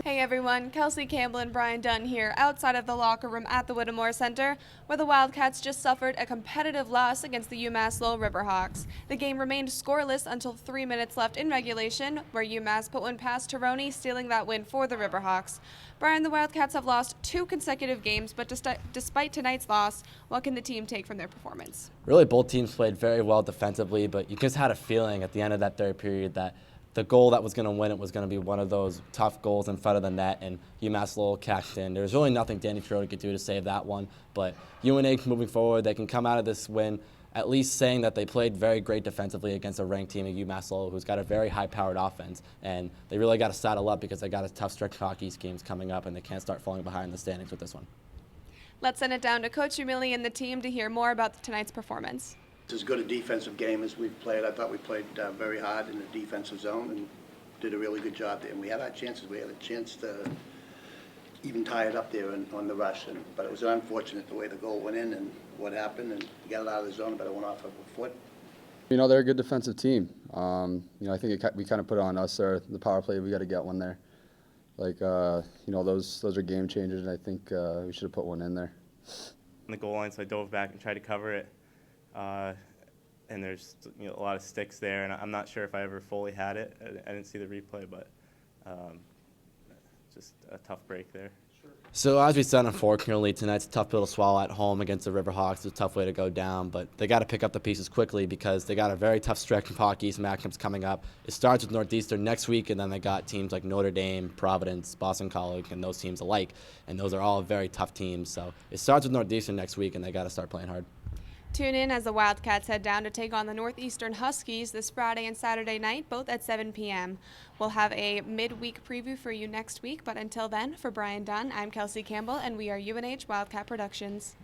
Hey everyone, Kelsey Campbell and Brian Dunn here outside of the locker room at the Whittemore Center, where the Wildcats just suffered a competitive loss against the UMass-Lowell Riverhawks. The game remained scoreless until 3 minutes left in regulation, where UMass put one past Taroni, stealing that win for the Riverhawks. Brian, the Wildcats have lost 2 consecutive games, but despite tonight's loss, what can the team take from their performance? Really, both teams played very well defensively, but you just had a feeling at the end of that third period that the goal that was going to win it was going to be one of those tough goals in front of the net, and UMass-Lowell cashed in. There was really nothing Danny Schroeder could do to save that one, but UNH moving forward, they can come out of this win at least saying that they played very great defensively against a ranked team at UMass-Lowell who's got a very high-powered offense, and they really got to saddle up because they got a tough stretch of hockey games coming up, and they can't start falling behind in the standings with this one. Let's send it down to Coach Umili and the team to hear more about tonight's performance. It's as good a defensive game as we've played. I thought we played very hard in the defensive zone and did a really good job there. And we had our chances. We had a chance to even tie it up there on the rush. But it was unfortunate the way the goal went in and what happened. And we got it out of the zone, but it went off of a foot. You know, they're a good defensive team. I think we kind of put it on us there. The power play, we got to get one there. Those are game changers, and I think we should have put one in there. On the goal line, so I dove back and tried to cover it. And there's a lot of sticks there, and I'm not sure if I ever fully had it. I didn't see the replay, but just a tough break there. So as we said, unfortunately, tonight's a tough pill to swallow at home against the Riverhawks. It's a tough way to go down, but they got to pick up the pieces quickly because they got a very tough stretch of hockey matchups coming up. It starts with Northeastern next week, and then they got teams like Notre Dame, Providence, Boston College, and those teams alike, and those are all very tough teams. So it starts with Northeastern next week, and they got to start playing hard. Tune in as the Wildcats head down to take on the Northeastern Huskies this Friday and Saturday night, both at 7 p.m. We'll have a midweek preview for you next week, but until then, for Brian Dunn, I'm Kelsey Campbell, and we are UNH Wildcat Productions.